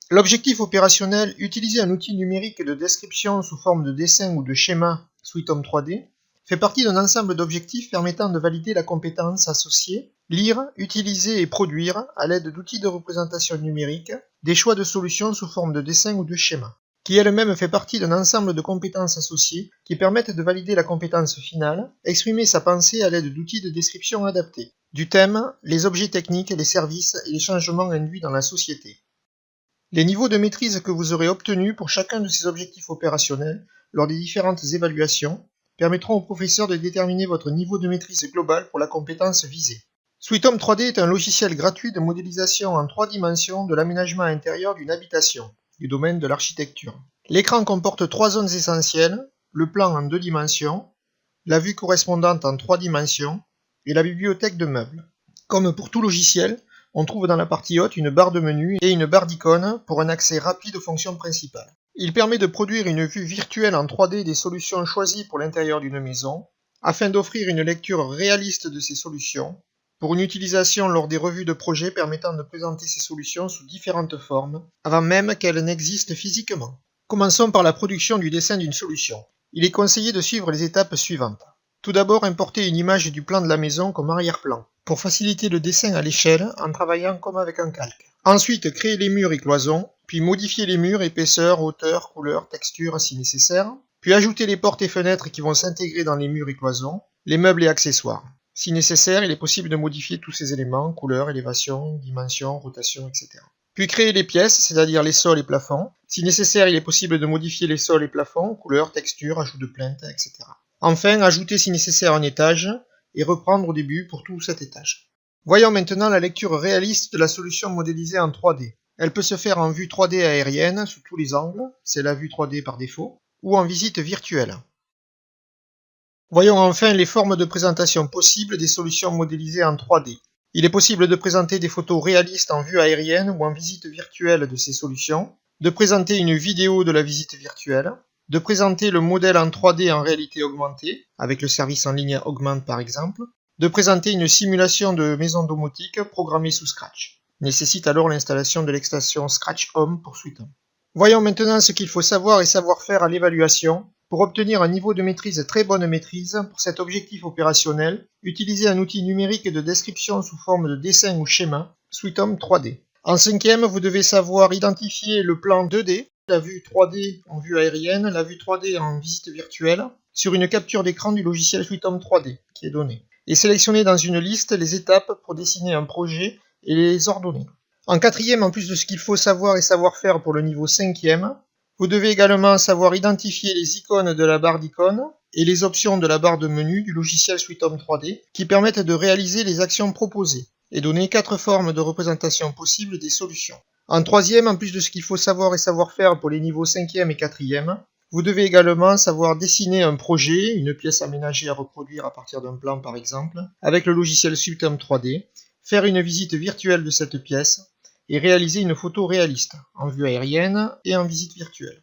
L'objectif opérationnel, utiliser un outil numérique de description sous forme de dessin ou de schéma Sweethome 3D, fait partie d'un ensemble d'objectifs permettant de valider la compétence associée, lire, utiliser et produire, à l'aide d'outils de représentation numérique, des choix de solutions sous forme de dessin ou de schéma, qui elle-même fait partie d'un ensemble de compétences associées qui permettent de valider la compétence finale, exprimer sa pensée à l'aide d'outils de description adaptés, du thème, les objets techniques, les services et les changements induits dans la société. Les niveaux de maîtrise que vous aurez obtenus pour chacun de ces objectifs opérationnels lors des différentes évaluations permettront au professeur de déterminer votre niveau de maîtrise global pour la compétence visée. Sweethome 3D est un logiciel gratuit de modélisation en 3 dimensions de l'aménagement intérieur d'une habitation, du domaine de l'architecture. L'écran comporte 3 zones essentielles, le plan en 2 dimensions, la vue correspondante en 3 dimensions et la bibliothèque de meubles. Comme pour tout logiciel, on trouve dans la partie haute une barre de menu et une barre d'icônes pour un accès rapide aux fonctions principales. Il permet de produire une vue virtuelle en 3D des solutions choisies pour l'intérieur d'une maison, afin d'offrir une lecture réaliste de ces solutions, pour une utilisation lors des revues de projet permettant de présenter ces solutions sous différentes formes, avant même qu'elles n'existent physiquement. Commençons par la production du dessin d'une solution. Il est conseillé de suivre les étapes suivantes. Tout d'abord, importer une image du plan de la maison comme arrière-plan, pour faciliter le dessin à l'échelle en travaillant comme avec un calque. Ensuite, créer les murs et cloisons, puis modifier les murs, épaisseur, hauteur, couleur, texture si nécessaire, puis ajouter les portes et fenêtres qui vont s'intégrer dans les murs et cloisons, les meubles et accessoires. Si nécessaire, il est possible de modifier tous ces éléments, couleur, élévation, dimension, rotation, etc. Puis créer les pièces, c'est-à-dire les sols et plafonds. Si nécessaire, il est possible de modifier les sols et plafonds, couleur, texture, ajout de plainte, etc. Enfin, ajouter si nécessaire un étage, et reprendre au début pour tout cet étage. Voyons maintenant la lecture réaliste de la solution modélisée en 3D. Elle peut se faire en vue 3D aérienne sous tous les angles, c'est la vue 3D par défaut, ou en visite virtuelle. Voyons enfin les formes de présentation possibles des solutions modélisées en 3D. Il est possible de présenter des photos réalistes en vue aérienne ou en visite virtuelle de ces solutions, de présenter une vidéo de la visite virtuelle, de présenter le modèle en 3D en réalité augmentée, avec le service en ligne Augment par exemple, de présenter une simulation de maison domotique programmée sous Scratch. Nécessite alors l'installation de l'extension Scratch Home pour Sweethome. Voyons maintenant ce qu'il faut savoir et savoir faire à l'évaluation pour obtenir un niveau de maîtrise très bonne maîtrise pour cet objectif opérationnel. Utilisez un outil numérique de description sous forme de dessin ou schéma, Sweethome 3D. En 5e, vous devez savoir identifier le plan 2D, la vue 3D en vue aérienne, la vue 3D en visite virtuelle, sur une capture d'écran du logiciel Sweethome 3D qui est donné, et sélectionner dans une liste les étapes pour dessiner un projet et les ordonner. En 4e, en plus de ce qu'il faut savoir et savoir faire pour le niveau 5e, vous devez également savoir identifier les icônes de la barre d'icônes et les options de la barre de menu du logiciel Sweethome 3D qui permettent de réaliser les actions proposées et donner 4 formes de représentation possibles des solutions. En 3e, en plus de ce qu'il faut savoir et savoir faire pour les niveaux 5e et 4e, vous devez également savoir dessiner un projet, une pièce aménagée à reproduire à partir d'un plan par exemple, avec le logiciel Sweethome 3D, faire une visite virtuelle de cette pièce et réaliser une photo réaliste, en vue aérienne et en visite virtuelle.